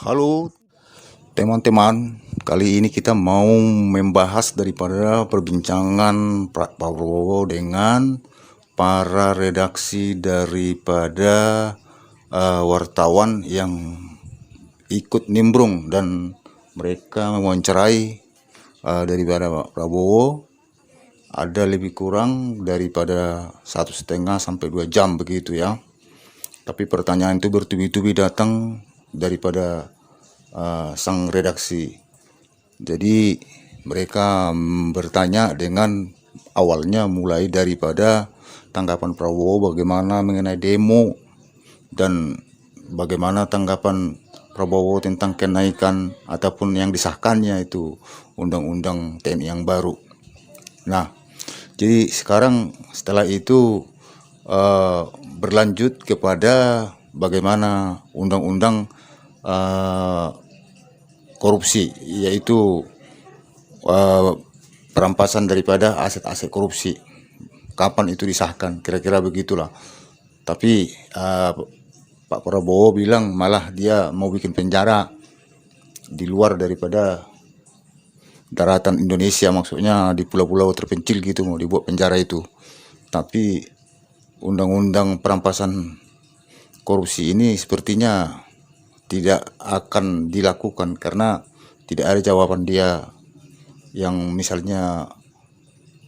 Halo teman-teman, kali ini kita mau membahas daripada perbincangan Pak Prabowo dengan para redaksi daripada wartawan yang ikut nimbrung dan mereka mewawancarai daripada Pak Prabowo. Ada lebih kurang daripada 1,5 sampai 2 jam begitu ya. Tapi pertanyaan itu bertubi-tubi datang daripada sang redaksi. Jadi mereka bertanya dengan awalnya mulai daripada tanggapan Prabowo bagaimana mengenai demo dan bagaimana tanggapan Prabowo tentang kenaikan ataupun yang disahkannya itu undang-undang TNI yang baru. Nah, jadi sekarang setelah itu berlanjut kepada bagaimana undang-undang korupsi, yaitu perampasan daripada aset-aset korupsi. Kapan itu disahkan? Kira-kira begitulah. Tapi Pak Prabowo bilang malah dia mau bikin penjara di luar daripada daratan Indonesia, maksudnya di pulau-pulau terpencil gitu mau dibuat penjara itu. Tapi undang-undang perampasan korupsi ini sepertinya tidak akan dilakukan karena tidak ada jawaban dia yang misalnya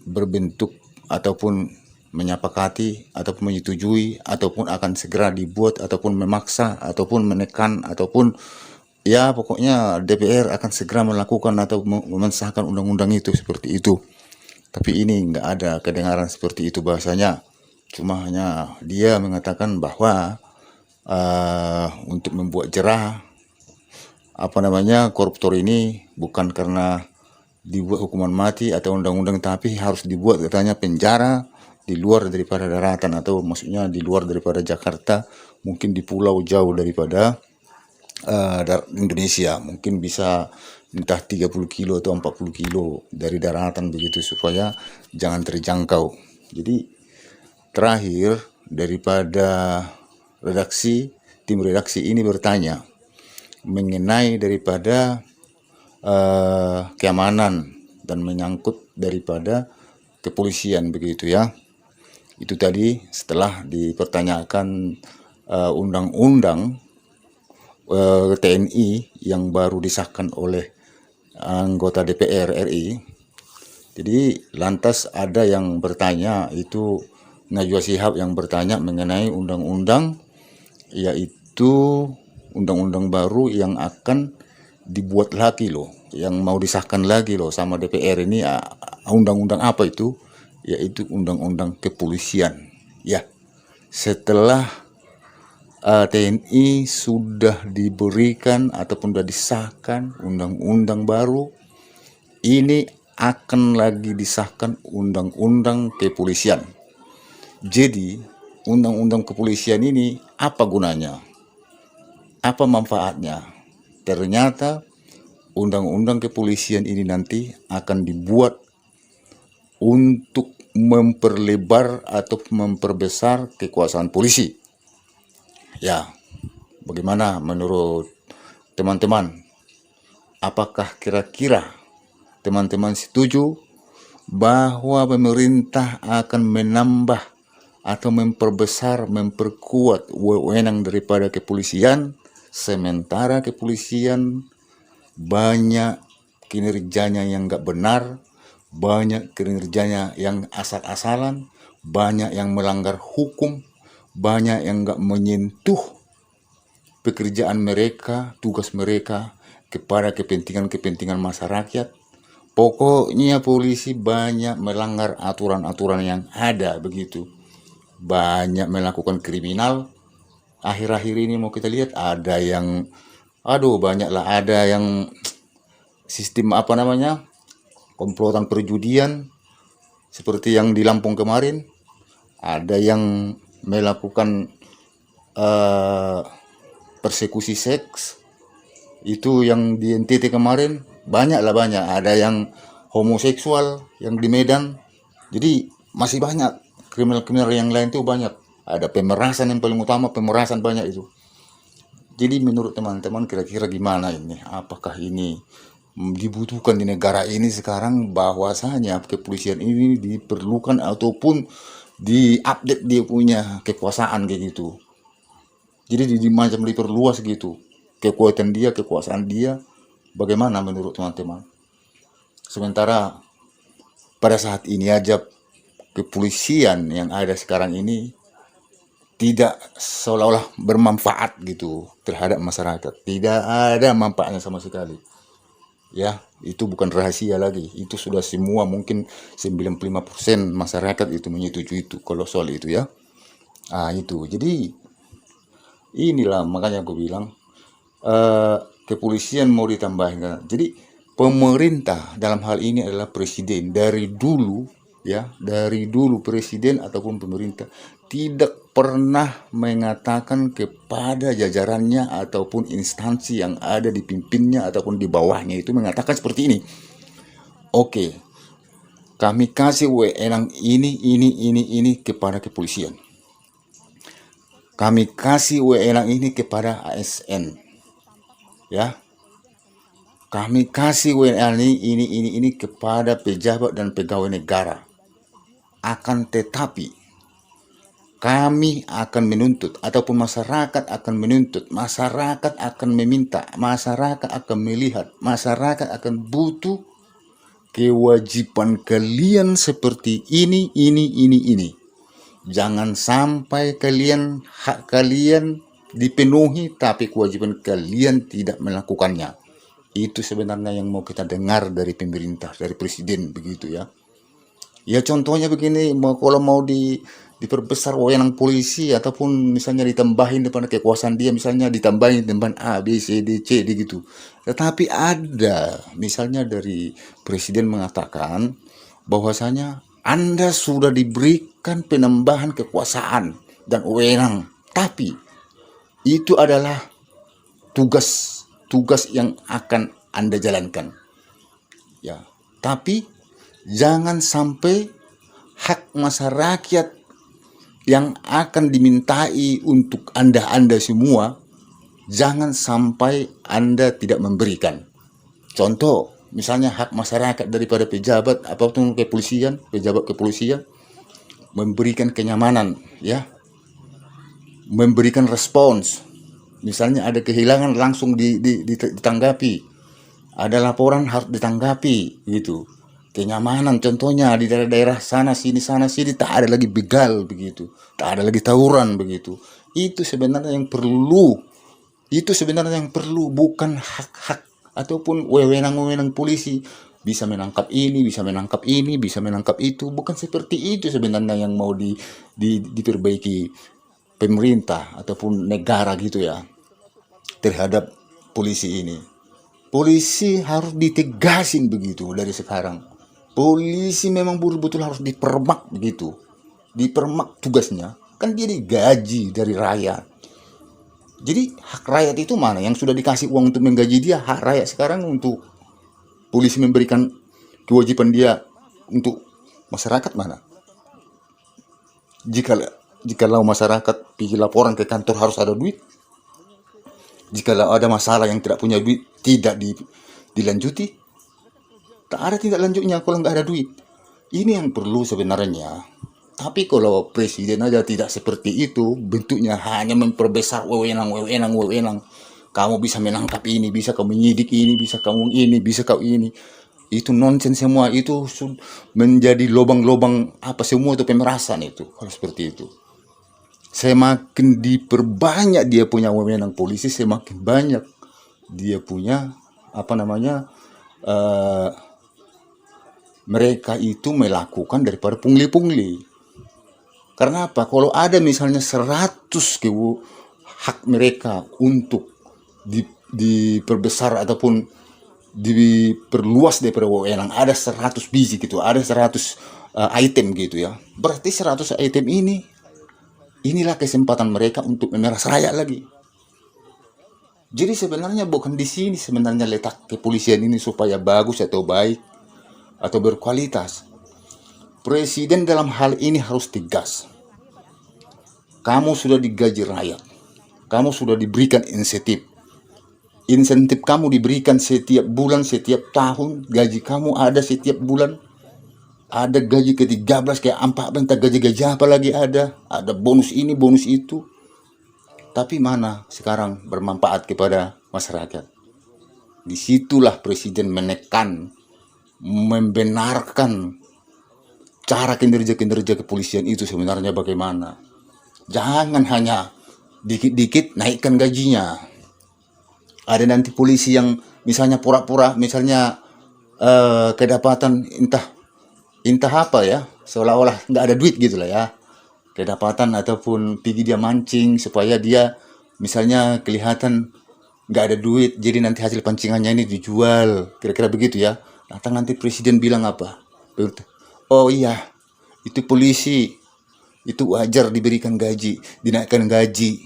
berbentuk ataupun menyepakati ataupun menyetujui ataupun akan segera dibuat ataupun memaksa ataupun menekan ataupun ya pokoknya DPR akan segera melakukan atau mensahkan undang-undang itu seperti itu. Tapi ini nggak ada kedengaran seperti itu bahasanya. Cuma hanya dia mengatakan bahwa untuk membuat jerah koruptor ini bukan karena dibuat hukuman mati atau undang-undang, tapi harus dibuat katanya penjara di luar daripada daratan atau maksudnya di luar daripada Jakarta, mungkin di pulau jauh daripada Indonesia, mungkin bisa entah 30 kilo atau 40 kilo dari daratan begitu supaya jangan terjangkau. Jadi terakhir daripada tim redaksi ini bertanya mengenai daripada keamanan dan menyangkut daripada kepolisian begitu ya. Itu tadi setelah dipertanyakan undang-undang TNI yang baru disahkan oleh anggota DPR RI. Jadi lantas ada yang bertanya, itu Najwa Shihab yang bertanya mengenai undang-undang, yaitu undang-undang baru yang akan dibuat lagi loh, yang mau disahkan lagi loh sama DPR ini. Undang-undang apa itu? Yaitu undang-undang kepolisian. Ya, setelah TNI sudah diberikan ataupun sudah disahkan undang-undang baru, ini akan lagi disahkan undang-undang kepolisian. Jadi undang-undang kepolisian ini apa gunanya? Apa manfaatnya? Ternyata undang-undang kepolisian ini nanti akan dibuat untuk memperlebar atau memperbesar kekuasaan polisi. Ya, bagaimana menurut teman-teman? Apakah kira-kira teman-teman setuju bahwa pemerintah akan menambah atau memperbesar, memperkuat wewenang daripada kepolisian, sementara kepolisian banyak kinerjanya yang nggak benar, banyak kinerjanya yang asal-asalan, banyak yang melanggar hukum, banyak yang nggak menyentuh pekerjaan mereka, tugas mereka kepada kepentingan-kepentingan masyarakat. Pokoknya polisi banyak melanggar aturan-aturan yang ada begitu. Banyak melakukan kriminal. Akhir-akhir ini mau kita lihat ada yang banyaklah, ada yang sistem komplotan perjudian seperti yang di Lampung kemarin. Ada yang melakukan persekusi seks, itu yang di NTT kemarin. Banyak. Ada yang homoseksual yang di Medan. Jadi masih banyak kriminal-kriminal yang lain tuh banyak. Ada pemerasan yang paling utama, pemerasan banyak itu. Jadi menurut teman-teman kira-kira gimana ini? Apakah ini dibutuhkan di negara ini sekarang, bahwasanya kepolisian ini diperlukan ataupun diupdate dia punya kekuasaan kayak gitu. Jadi macam diperluas gitu. Kekuatan dia, kekuasaan dia, bagaimana menurut teman-teman? Sementara pada saat ini aja kepolisian yang ada sekarang ini tidak seolah-olah bermanfaat gitu terhadap masyarakat. Tidak ada manfaatnya sama sekali. Ya, itu bukan rahasia lagi. Itu sudah semua, mungkin 95% masyarakat itu menyetujui itu kalau soal itu ya. Itu. Jadi inilah makanya aku bilang kepolisian mau ditambahin. Jadi pemerintah dalam hal ini adalah presiden. Dari dulu ya, dari dulu presiden ataupun pemerintah tidak pernah mengatakan kepada jajarannya ataupun instansi yang ada di pimpinnya ataupun di bawahnya itu mengatakan seperti ini. Oke, kami kasih wewenang ini kepada kepolisian. Kami kasih wewenang ini kepada ASN. Ya. Kami kasih wewenang ini kepada pejabat dan pegawai negara. Akan tetapi kami akan menuntut ataupun masyarakat akan menuntut, masyarakat akan meminta, masyarakat akan melihat, masyarakat akan butuh kewajiban kalian seperti ini. Jangan sampai hak kalian dipenuhi tapi kewajiban kalian tidak melakukannya. Itu sebenarnya yang mau kita dengar dari pemerintah, dari presiden begitu ya. Ya contohnya begini, kalau mau diperbesar wewenang polisi ataupun misalnya ditambahin depan kekuasaan dia, misalnya ditambahin depan A, B, C, D, C, D gitu. Tetapi ada misalnya dari presiden mengatakan bahwasanya Anda sudah diberikan penambahan kekuasaan dan wewenang, tapi itu adalah tugas yang akan Anda jalankan. Ya, tapi jangan sampai hak masyarakat yang akan dimintai untuk Anda semua, jangan sampai Anda tidak memberikan. Contoh, misalnya hak masyarakat daripada pejabat apapun kepolisian, pejabat kepolisian memberikan kenyamanan, ya, memberikan respons. Misalnya ada kehilangan langsung ditanggapi, ada laporan harus ditanggapi gitu. Kenyamanan contohnya di daerah-daerah sana sini tak ada lagi begal begitu, tak ada lagi tawuran begitu. Itu sebenarnya yang perlu. Itu sebenarnya yang perlu, bukan hak-hak ataupun wewenang polisi bisa menangkap ini, bisa menangkap ini, bisa menangkap itu. Bukan seperti itu sebenarnya yang mau diperbaiki pemerintah ataupun negara gitu ya terhadap polisi ini. Polisi harus ditegasin begitu dari sekarang. Polisi memang betul-betul harus dipermak begitu. Dipermak tugasnya. Kan dia digaji dari rakyat. Jadi hak rakyat itu mana? Yang sudah dikasih uang untuk menggaji dia, hak rakyat sekarang untuk polisi memberikan kewajiban dia untuk masyarakat mana? Jikalau masyarakat pergi laporan ke kantor harus ada duit. Jikalau ada masalah yang tidak punya duit tidak dilanjuti. Tak ada tindak lanjutnya kalau nggak ada duit. Ini yang perlu sebenarnya. Tapi kalau presiden aja tidak seperti itu, bentuknya hanya memperbesar wewenang. Kamu bisa menangkap ini, bisa kamu menyidik ini, bisa kamu ini, bisa kau ini. Itu nonsens semua, itu menjadi lubang-lubang apa semua itu pemerasan itu kalau seperti itu. Semakin diperbanyak dia punya wewenang polisi, semakin banyak dia punya mereka itu melakukan daripada pungli. Karena apa? Kalau ada misalnya 100 hak mereka untuk diperbesar ataupun diperluas daripada wewenang, ada 100 biji gitu, ada 100 item gitu ya. Berarti 100 item inilah kesempatan mereka untuk memeras rakyat lagi. Jadi sebenarnya bukan di sini sebenarnya letak kepolisian ini supaya bagus atau baik atau berkualitas. Presiden dalam hal ini harus tegas. Kamu sudah digaji rakyat. kamu sudah diberikan insentif. Insentif kamu diberikan setiap bulan, setiap tahun, gaji kamu ada setiap bulan. Ada gaji ke-13 kayak 4, bentar gaji-gaji apa lagi ada bonus ini, bonus itu. Tapi mana sekarang bermanfaat kepada masyarakat? Disitulah presiden menekan, membenarkan cara kinerja-kinerja kepolisian itu sebenarnya bagaimana. Jangan hanya dikit-dikit naikkan gajinya. Ada nanti polisi yang misalnya pura-pura, misalnya kedapatan entah apa ya, seolah-olah nggak ada duit gitu lah ya, kedapatan ataupun pergi dia mancing supaya dia misalnya kelihatan nggak ada duit, jadi nanti hasil pancingannya ini dijual, kira-kira begitu ya. Datang nanti presiden bilang apa? Oh iya, itu polisi, itu wajar diberikan gaji, dinaikkan gaji,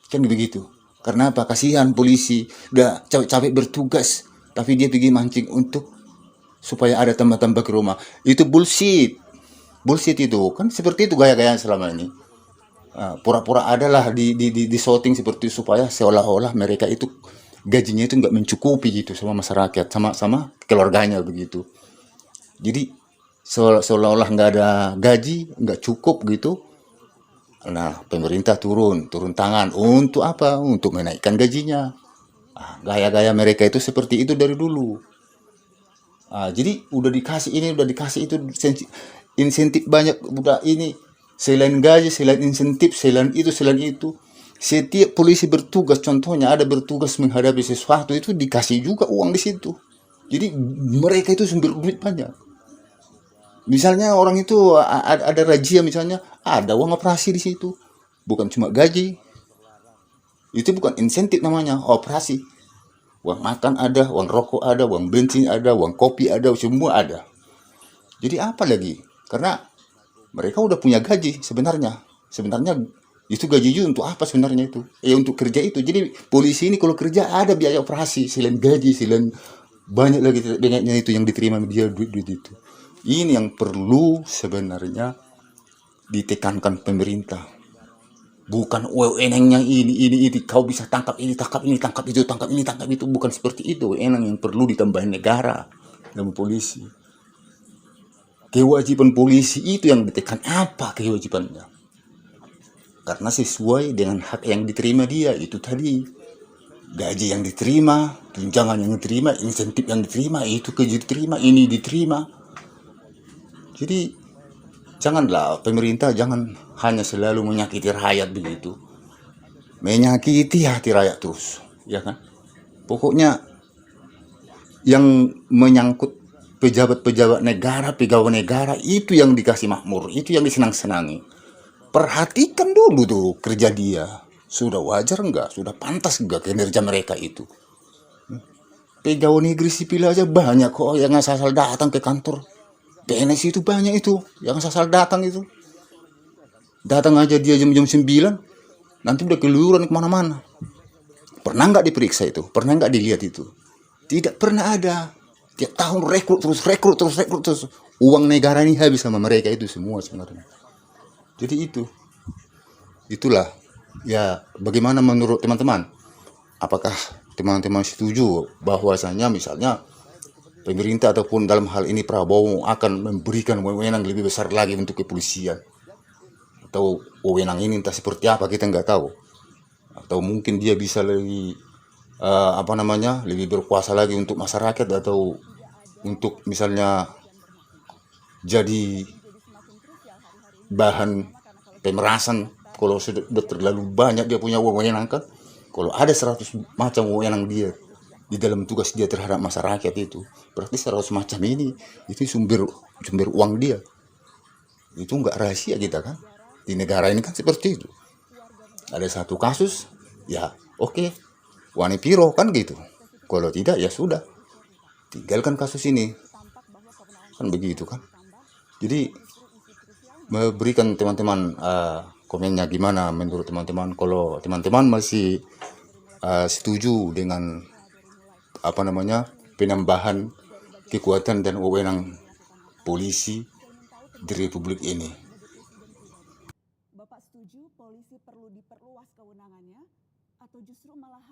kan begitu. Karena apa? Kasihan polisi udah capek-capek bertugas, tapi dia pergi mancing untuk supaya ada tambah-tambah ke rumah. Itu bullshit. Bullshit itu. Kan seperti itu gaya-gaya selama ini. Pura-pura adalah di shooting seperti itu supaya seolah-olah mereka itu gajinya itu nggak mencukupi gitu sama masyarakat, sama keluarganya begitu. Jadi seolah-olah nggak ada gaji, nggak cukup gitu. Nah, pemerintah turun tangan untuk apa? Untuk menaikkan gajinya. Gaya-gaya mereka itu seperti itu dari dulu. Jadi udah dikasih ini, udah dikasih itu, insentif banyak, udah ini, selain gaji, selain insentif, selain itu, setiap polisi bertugas, contohnya ada bertugas menghadapi sesuatu itu dikasih juga uang di situ. Jadi mereka itu sumber duit banyak. Misalnya orang itu ada razia, misalnya ada uang operasi di situ, bukan cuma gaji, itu bukan insentif namanya, operasi. Uang makan ada, uang rokok ada, uang bensin ada, uang kopi ada, semua ada. Jadi apa lagi? Karena mereka udah punya gaji sebenarnya. Sebenarnya itu gaji itu untuk apa sebenarnya itu? Untuk kerja itu. Jadi polisi ini kalau kerja ada biaya operasi, selain gaji, selain banyak lagi banyaknya itu yang diterima dia duit-duit itu. Ini yang perlu sebenarnya ditekankan pemerintah. Bukan wewenangnya ini kau bisa tangkap ini, tangkap ini, tangkap itu, tangkap ini, tangkap itu. Bukan seperti itu wewenang yang perlu ditambahin negara dan polisi. Kewajiban polisi itu yang ditekan. Apa kewajibannya? Karena sesuai dengan hak yang diterima dia itu tadi. Gaji yang diterima, tunjangan yang diterima, insentif yang diterima, itu gaji diterima, ini diterima. Jadi janganlah pemerintah jangan hanya selalu menyakiti rakyat begitu. Menyakiti hati rakyat terus, ya kan? Pokoknya yang menyangkut pejabat-pejabat negara, pegawai negara itu yang dikasih makmur, itu yang disenang-senangi. Perhatikan dulu tuh kerja dia. Sudah wajar enggak? Sudah pantas enggak kinerja mereka itu? Pegawai negeri sipil aja banyak kok yang asal datang ke kantor. PNS itu banyak itu yang asal datang itu. Datang aja dia jam-jam 9, nanti udah keluyuran kemana-mana. Pernah nggak diperiksa itu? Pernah nggak dilihat itu? Tidak pernah ada. Tiap tahun rekrut terus. Uang negara ini habis sama mereka itu semua sebenarnya. Jadi itulah. Ya, bagaimana menurut teman-teman? Apakah teman-teman setuju bahwasanya misalnya pemerintah ataupun dalam hal ini Prabowo akan memberikan wewenang lebih besar lagi untuk kepolisian? Atau wewenang ini entah seperti apa, kita nggak tahu. Atau mungkin dia bisa lebih lebih berkuasa lagi untuk masyarakat, atau untuk misalnya jadi bahan pemerasan kalau sudah terlalu banyak dia punya wewenang kan. Kalau ada 100 macam wewenang dia di dalam tugas dia terhadap masyarakat itu, berarti 100 macam ini itu sumber uang dia. Itu nggak rahasia kita kan. Di negara ini kan seperti itu. Ada satu kasus, ya oke, wani piro kan gitu. Kalau tidak ya sudah, tinggalkan kasus ini. Kan begitu kan. Jadi memberikan teman-teman komennya gimana menurut teman-teman. Kalau teman-teman masih setuju dengan penambahan kekuatan dan wewenang polisi di Republik ini. Bapak setuju polisi perlu diperluas kewenangannya? atau justru malah